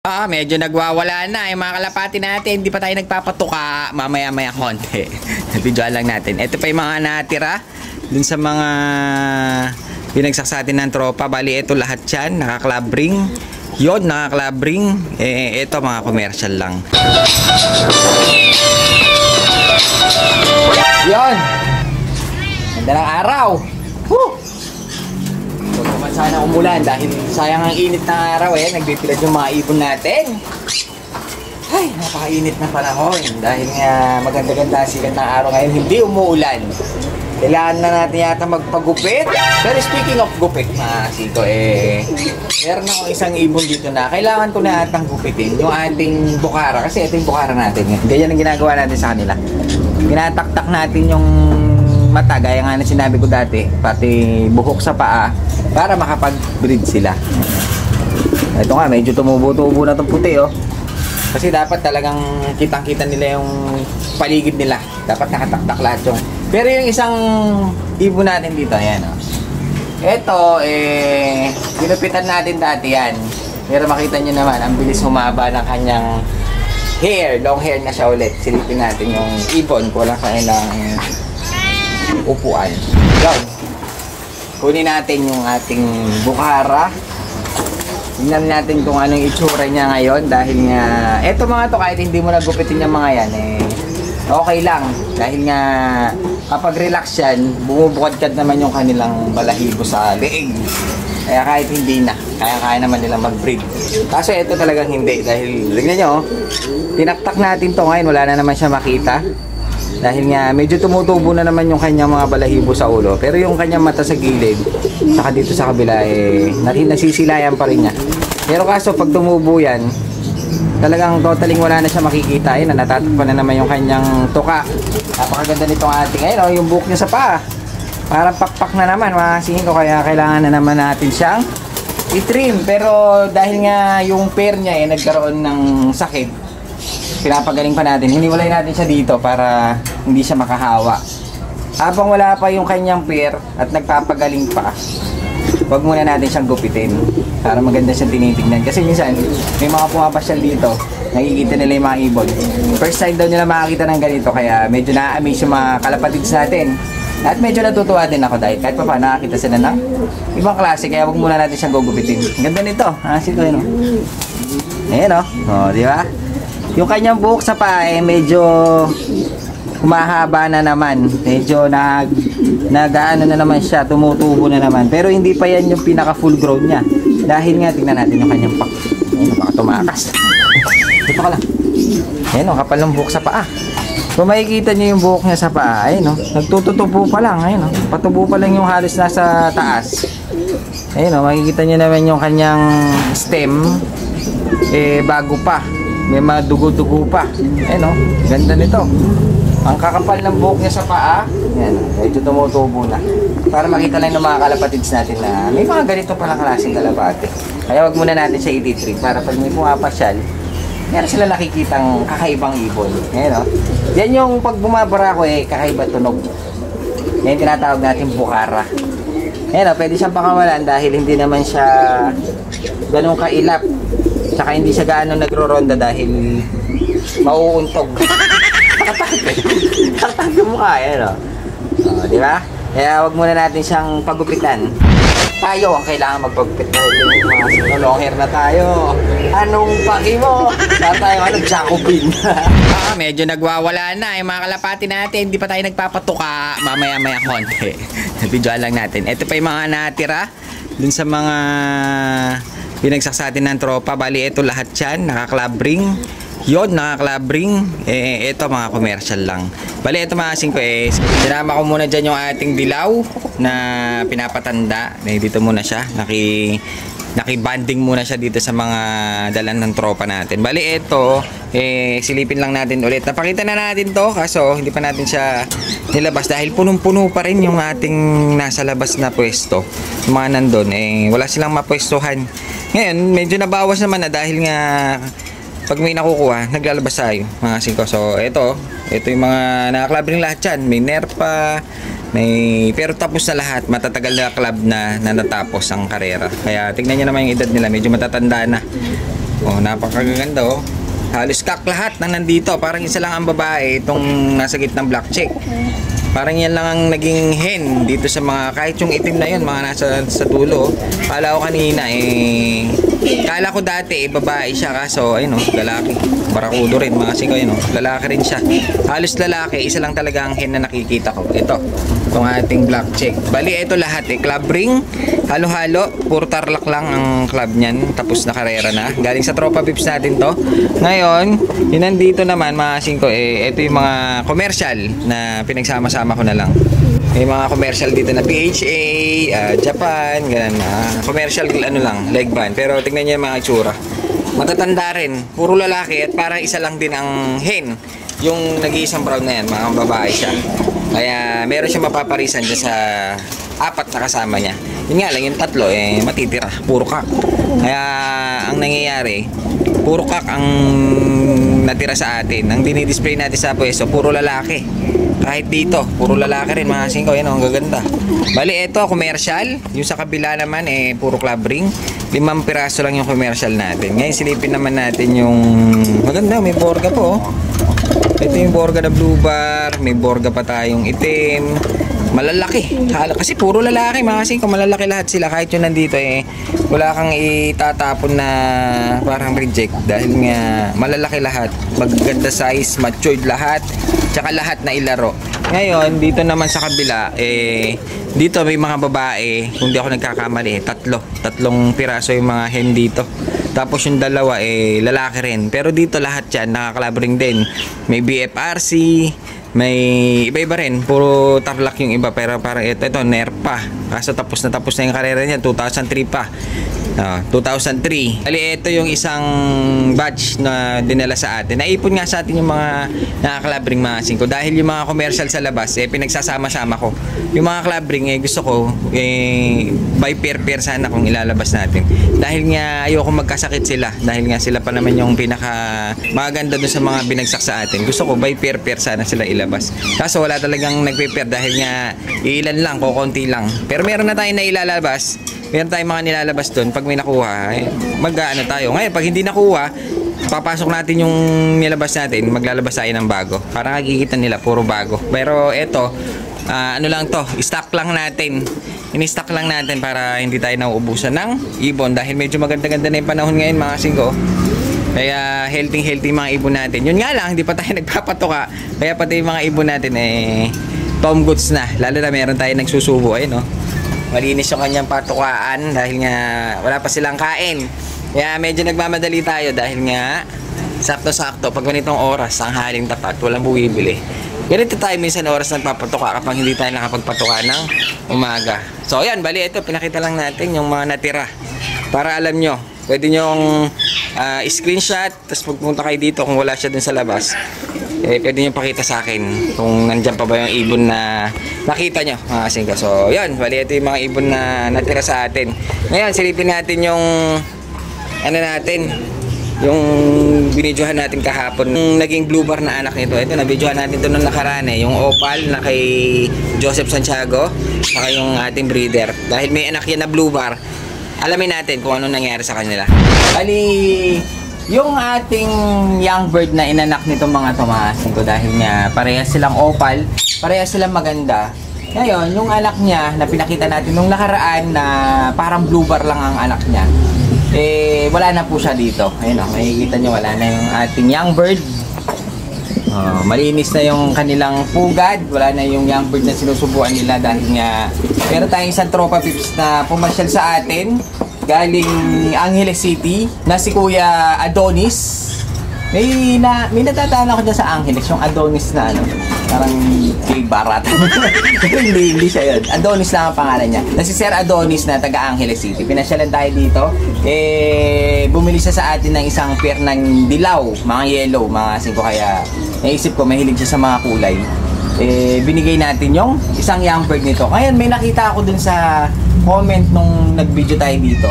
Medyo nagwawala na yung mga kalapati natin. Hindi pa tayo nagpapatuka. Mamaya-maya konti. Nabidyoan lang natin. Ito pa yung mga natira dun sa mga pinagsasatin ng tropa. Bali, ito lahat yan. Naka-club-ring. Yun, naka-club-ring. Ito mga commercial lang. Yun. Ganda ng araw. Woo! Huwag naman sana umulan dahil sayang ang init ng araw nagbipilad yung mga ibon natin. Ay, napakainit na panahon dahil nga maganda-ganda sikat ng araw ngayon, hindi umuulan. Kailangan na natin yata magpagupit. Pero speaking of gupit, mga siko, meron akong isang ibon dito na kailangan ko na atang gupitin, yung ating bukara. Kasi ito yung bukara natin. Ganyan ang ginagawa natin sa kanila. Ginataktak natin yung mata, gaya nga na sinabi ko dati, pati buhok sa paa, para makapag-breed sila. Ito nga, medyo tumubo-tubo na itong puti, Kasi dapat talagang kitang-kita nila yung paligid nila. Dapat nakataktak lahat yung. Pero yung isang ibon natin dito, ayan, Ito, ginupitan natin dati yan. Pero makita nyo naman, ang bilis humaba ng kanyang hair. Long hair na siya ulit. Silipin natin yung ibon. Kulang sa kanilang upuan. Yan. Kunin natin yung ating bukara. Tingnan natin kung anong itsura niya ngayon dahil nga eto mga to, kahit hindi mo nagupitin yung mga yan okay lang dahil nga kapag relax yan, bumubukad-kad naman yung kanilang balahibo sa leeg. Kaya kahit hindi na, kaya naman nilang mag-breed. Kaso ito talagang hindi dahil tingnan nyo, tinaktak natin to ngayon, wala na naman siya makita. Dahil nga medyo tumutubo na naman yung kanyang mga balahibo sa ulo. Pero yung kanyang mata sa gilid, saka dito sa kabila, nasisilayan pa rin niya. Pero kaso pag tumubo yan, talagang totaling wala na siya makikita. Ayun, natatakpan na naman yung kanyang tuka. Napakaganda nitong ating, ayun, yung buhok niya sa paa. Parang pakpak na naman, mga singin ko. Kaya kailangan na naman natin siyang i-trim. Pero dahil nga yung pair niya nagkaroon ng sakit, pinapagaling pa natin. Hiniwalay natin siya dito para hindi siya makahawa. Habang wala pa yung kanyang pair at nagpapagaling pa, wag muna natin siyang gupitin para maganda siyang tinitignan. Kasi minsan, may mga pumapasyal dito, nakikita nila yung mga ibon. First time daw nila makakita ng ganito, kaya medyo na-amaze yung mga kalapatids natin. At medyo natutuwa din ako dahil kahit pa pa nakakita sila ng ibang klase, kaya wag muna natin siyang gugupitin. Ganda nito. Sito yun, Ayan, di ba? Yung kanyang buhok sa paa medyo humahaba na naman. Medyo nagaano na naman siya, tumutubo na naman. Pero hindi pa yan yung pinaka full grown niya. Dahil nga, tingnan natin yung kanyang pak. Ayun, baka tumakas. Dito ka lang. Ayun, kapal ng buhok sa paa. Kung makikita niyo yung buhok niya sa paa, ayun, nagtututubo pa lang. Ayun, patubo pa lang yung halos nasa taas. Ayun, makikita niyo naman yung kanyang stem. Bago pa. May mga dugo-dugo pa. Ayan, ganda nito. Ang kakapal ng buhok niya sa paa, yan, medyo tumutubo na. Para makita lang ng mga kalapatids natin na may mga ganito palang klaseng kalapate. Kaya wag muna natin siya i-treat para pag may pumapasyal, meron sila nakikitang kakaibang ibon. Ayan, yan yung pag bumabara ko kakaiba tunog. Yan tinatawag natin bukara. Ayan, pwede siyang pakawalan dahil hindi naman siya ganun kailap. Saka hindi siya gaano nagro-ronda dahil mauuntog. Nakatag yung mukha, di ba? Kaya wag muna natin siyang pagupitan. Tayo ang kailangan magpagupit dahil mga long hair na tayo. Anong paki mo? Tayo, Jacobin. Medyo nagwawala na yung mga kalapati natin. Hindi pa tayo nagpapatuka. Mamaya-maya konti. Nabidyoan lang natin. Ito pa yung mga natira dun sa mga pinagsasatin ng tropa. Bali, ito lahat yan, naka-club-ring. Yun, naka-club-ring. Ito mga commercial lang. Bali, ito mga singko sinama ko muna dyan yung ating dilaw na pinapatanda. Dito muna siya. Nakibanding muna siya dito sa mga dalan ng tropa natin. Bali, ito, silipin lang natin ulit. Napakita na natin to, kaso hindi pa natin siya nilabas dahil punong-puno pa rin yung ating nasa labas na pwesto. Yung mga nandun, wala silang mapwestuhan. Ngayon, medyo nabawas naman na dahil nga pag may nakukuha, naglalabas tayo mga singko. So, ito yung mga naka-club ring lahat yan. May nerpa, pero tapos na lahat. Matatagal na club na natapos ang karera. Kaya tignan nyo naman yung edad nila, medyo matatanda na. Oh, napakaganda oh. Halos kak lahat na nandito. Parang isa lang ang babae, itong nasa gitnang black chick. Parang yan lang ang naging hen dito sa mga, kahit yung itim na yun, mga nasa sa dulo. Kala ko kanina kala ko dati babae siya, kaso ayun oh, lalaki. Barakudo rin mga singko, yun oh, lalaki rin siya. Halos lalaki, isa lang talaga ang hen na nakikita ko. Ito, itong ating black chick. Bali, ito lahat club ring, halo-halo, puro tarlac lang ang club niyan. Tapos na karera na. Galing sa Tropa Pips natin to. Ngayon, yun nandito naman mga singko, ito yung mga commercial na pinagsama-sama ko na lang. May mga commercial dito na PHA, Japan, ganun. Commercial ano lang, leg band. Pero tingnan niyo yung mga itsura. Matatanda rin, puro lalaki at parang isa lang din ang hen. Yung nag-iisang brown na yan, mga babae siya. Kaya meron siyang mapaparisan dyan sa apat na kasama niya. Yun nga lang, yung tatlo matitira, puro kak. Kaya ang nangyayari, puro kak ang natira sa atin. Ang dinidisplay natin sa pwesto, puro lalaki. Kahit dito, puro lalaki rin mga singko. Yan ang gaganda. Bali, ito, commercial. Yung sa kabila naman, puro club ring. 5 piraso lang yung commercial natin. Ngayon, silipin naman natin yung maganda, may borga po. Ito yung borga na blue bar. May borga pa tayong itim. Malalaki. Kasi puro lalaki mga singko. Malalaki lahat sila. Kahit yung nandito wala kang itatapon na parang reject. Dahil nga malalaki lahat. Maganda size, matured lahat. Tsaka lahat na ilaro. Ngayon, dito naman sa kabila, dito may mga babae, kung di ako nagkakamali, tatlong piraso yung mga hen dito. Tapos yung dalawa, lalaki rin. Pero dito lahat yan, nakakalabring din. May BFRC, may iba-iba rin. Puro tarlac yung iba, pero parang ito Nerpa. Kaso tapos na yung karera niya, 2003 pa. 2003. Ali, ito yung isang batch na dinala sa atin. Naipon nga sa atin yung mga nakakalabring mga singko. Dahil yung mga commercial sa labas, pinagsasama-sama ko. Yung mga kalabring, gusto ko, by pair sana kung ilalabas natin. Dahil nga ayoko magkasakit sila. Dahil nga sila pa naman yung pinaka maganda doon sa mga binagsak sa atin. Gusto ko by pair sana sila ilabas. Kaso wala talagang nagpe-pair dahil nga ilan lang, kukunti lang. Pero meron na tayong nailalabas. Meron tayong mga nilalabas doon. Pag may nakuha, mag-ano tayo. Ngayon, pag hindi nakuha, papasok natin yung nilabas natin, maglalabas tayo ng bago. Para nakikita nila, puro bago. Pero eto, ano lang to, stock lang natin. In-stock lang natin para hindi tayo nauubusan ng ibon. Dahil medyo maganda-ganda na yung panahon ngayon mga singko. Kaya healthy mga ibon natin. Yun nga lang, hindi pa tayo nagpapatuka. Kaya pati yung mga ibon natin, tom goods na. Lalo na meron tayo nagsusubo. Ayun, malinis yung kanyang patukaan dahil nga wala pa silang kain. Kaya medyo nagmamadali tayo dahil nga sakto-sakto pag ganitong oras ang haling tapat, walang bumibili. Ganito tayo minsan oras nagpapatuka kapag hindi tayo nakapagpatuka ng umaga. So ayan, bali ito pinakita lang natin yung mga natira para alam nyo. Pwede nyong screenshot, tapos pagpunta kayo dito kung wala siya dun sa labas, pwede nyo pakita sa akin kung nandyan pa ba yung ibon na nakita nyo mga singko. So yun, bali ito yung mga ibon na natira sa atin. Ngayon silipin natin yung ano natin, yung binidyohan natin kahapon, yung naging blue bar na anak nito. Ito, nabidyohan natin ito nung nakaraan yung opal na kay Joseph Santiago, saka yung ating breeder. Dahil may anak yan na blue bar, alamin natin kung ano nangyari sa kanila. Bali, yung ating young bird na inanak nitong mga tumasin ko, dahil nga parehas silang opal, parehas silang maganda. Ngayon, yung anak niya na pinakita natin nung nakaraan na parang blue bar lang ang anak niya, wala na po siya dito. Ayun makikita nyo, wala na yung ating young bird. Malinis na yung kanilang pugad, wala na yung young bird na sinusubuan nila dahil nga meron tayong isang Tropa Pips na pumasyal sa atin galing Angeles City na si Kuya Adonis. May natataan ako dyan sa Angeles, yung Adonis na parang kay Barat. hindi siya yun. Adonis lang ang pangalan niya. Na si Sir Adonis na taga Angeles City. Pinasyalan tayo dito. Bumili siya sa atin ng isang pair ng dilaw, mga yellow, mga singko. Kaya naisip ko, mahilig siya sa mga kulay. Binigay natin yung isang young bird nito. Ngayon, may nakita ako dun sa comment nung nag-video tayo dito.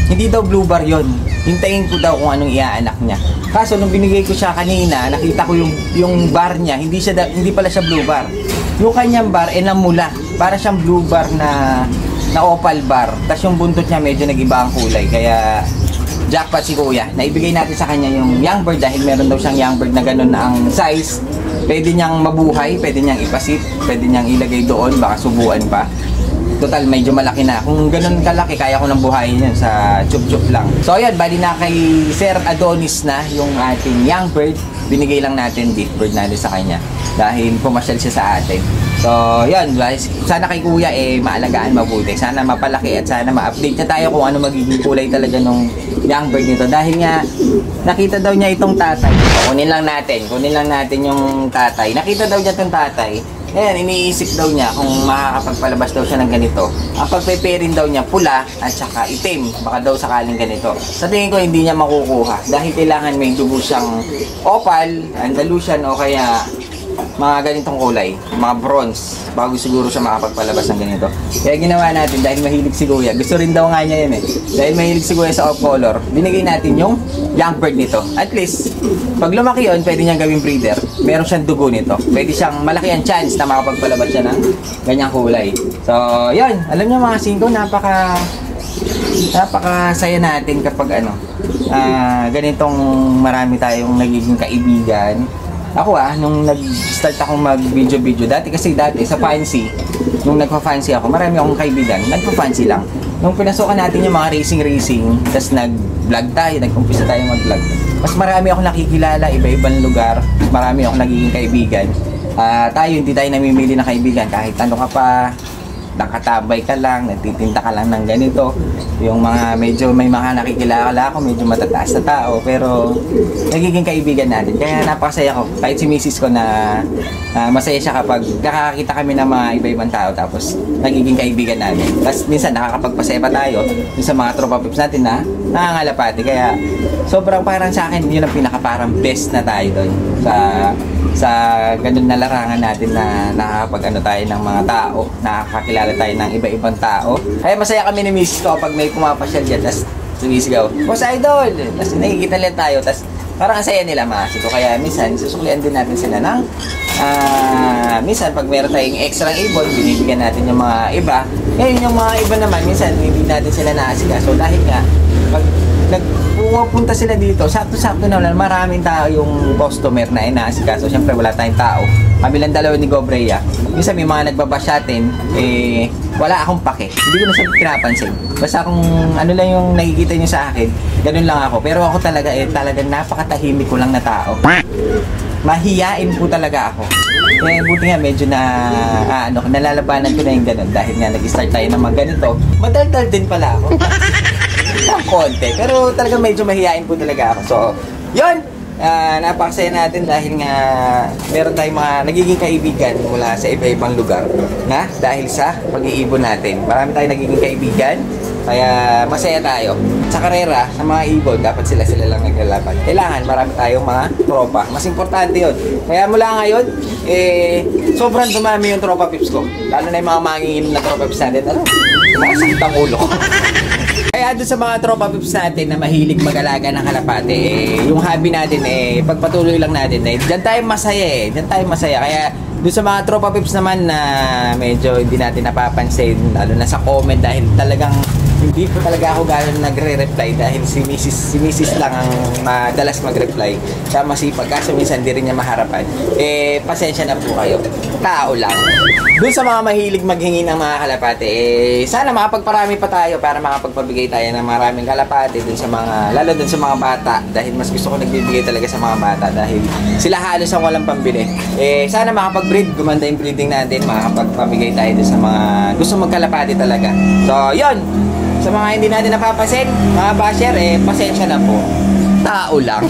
Hindi daw blue bar yun. Hintayin ko daw kung anong iaanak niya. Kaso nung binigay ko siya kanina, nakita ko yung bar niya, hindi pala siya blue bar. Yung kanyang bar namula. Para siyang blue bar na opal bar. Tapos yung buntot niya medyo nag-iba ang kulay. Kaya jackpot si kuya. Naibigay natin sa kanya yung young bird dahil meron daw siyang young bird na ganun na ang size. Pwede niyang mabuhay, pwede niyang ipasit, pwede niyang ilagay doon, baka subuan pa. Total, medyo malaki na. Kung ganun kalaki, kaya ko nang buhayin yun sa chup-chup lang. So, ayun, bali na kay Sir Adonis na yung ating young bird. Binigay lang natin gift bird natin sa kanya dahil pumasyal siya sa atin. So, yun, sana kay kuya maalagaan mabuti. Sana mapalaki at sana ma-update niya tayo kung ano magiging kulay talaga nung young bird nito. Dahil nga, nakita daw niya itong tatay. So, kunin lang natin yung tatay. Nakita daw niya itong tatay. Ayan, iniisip daw niya kung makakapagpalabas daw siya ng ganito. Ang pagpe-pairin daw niya pula at saka itim. Baka daw sakaling ganito. Sa tingin ko hindi niya makukuha dahil kailangan may dugo siyang opal, Andalusian o kaya mga ganitong kulay, mga bronze, bago siguro siya makapagpalabas ng ganito. Kaya ginawa natin dahil mahilig si kuya. Gusto rin daw nga niya yun Dahil mahilig si kuya sa off color, binigay natin yung young bird nito. At least, pag lumaki yun, pwede niyang gawing breeder. Meron siyang dugo nito. Pwede siyang, malaki ang chance na makapagpalabas siya ng ganyang kulay. So, yun. Alam niyo mga singko, napakasaya natin kapag ganitong marami tayong nagiging kaibigan. Ako nung nag-start akong mag-video, dati sa fancy, nung nagpa-fancy ako, marami akong kaibigan, nagpa-fancy lang. Nung pinasukan natin yung mga racing, tapos nag-vlog tayo, nag-umpisa tayo mag-vlog. Mas marami akong nakikilala, iba-ibang lugar, marami akong nagiging kaibigan. Tayo, hindi tayo namimili na kaibigan, kahit ano ka pa, nakatabay ka lang, nagtitinta ka lang ng ganito. Yung mga medyo may mga nakikilala ako, medyo matataas na tao, pero nagiging kaibigan natin. Kaya napakasaya ko, kahit si misis ko na masaya siya kapag nakakakita kami ng mga iba-ibang tao, tapos nagiging kaibigan natin. Tapos minsan nakakapagpasaya pa tayo sa mga tropa pips natin na nangangalapati. Kaya sobrang parang sa akin, yun ang parang best na tayo doon sa ganun na larangan natin na nakakapag tayo ng mga tao, nakakakilala tayo ng iba-ibang tao. Kaya masaya kami ni misis ko kapag may pumapasyal dyan, tapos sumisigaw, "Boss Idol!" Tapos nakikita lang tayo, tapos parang ang saya nila mga ko. Kaya minsan, susuklian din natin sila ng minsan pag meron tayong extra ibon, binibigyan natin yung mga iba. Ngayon yung mga iba naman, minsan hindi natin sila naasikaso dahil nga, pag pupunta sila dito, sakto-sakto na lang, maraming tao yung customer na inaasikaso. Siyempre wala tayong tao. Kami lang dalawa ni Gobrea. Minsan may mga nagbabash atin, wala akong pake. Hindi ko na siya pinapansin. Basta kung ano lang yung nakikita niyo sa akin, ganun lang ako. Pero ako talagang napakatahimik ko lang na tao. Mahiyain po talaga ako. Kaya buti nga medyo nalalabanan ko na yung ganun dahil nga nag-start tayo ng mga ganito. Madaldal din pala ako. Ng konti. Pero talagang medyo mahihain po talaga ako. So, yun! Napakasaya natin dahil nga meron tayong mga nagiging kaibigan mula sa iba-ibang lugar na dahil sa pag-iibon natin. Marami tayong nagiging kaibigan, kaya masaya tayo. Sa karera, sa mga ibon, dapat sila lang naglalaban. Kailangan marami tayong mga tropa. Mas importante yun. Kaya mula ngayon, sobrang dumami yung tropa pips ko. Lalo na yung mga manginginom na tropa pips natin. Masakit ang ulo ko. Kaya doon sa mga tropa pips natin na mahilig mag-alaga ng kalapate, yung hobby natin, pagpatuloy lang natin, dyan tayo masaya Dyan tayo masaya. Kaya doon sa mga tropa pips naman na medyo hindi natin napapansin, lalo na sa comment dahil talagang hindi po talaga ako gano'n nagre-reply dahil si Mrs. lang ang madalas mag-reply. Siya masipag, kaso minsan di rin niya maharapan. Pasensya na po kayo. Tao lang. Doon sa mga mahilig maghingi ng mga kalapate, sana makapagparami pa tayo para makapagpabigay tayo ng maraming kalapate dun sa mga, lalo dun sa mga bata. Dahil mas gusto ko nagbibigay talaga sa mga bata dahil sila halos ang walang pambili. Sana makapag-breed, gumanda yung breeding natin, makapagpabigay tayo dun sa mga gusto magkalapate talaga. So, yun! Sa mga hindi natin napapasin, mga basher, pasensya na po. Tao lang.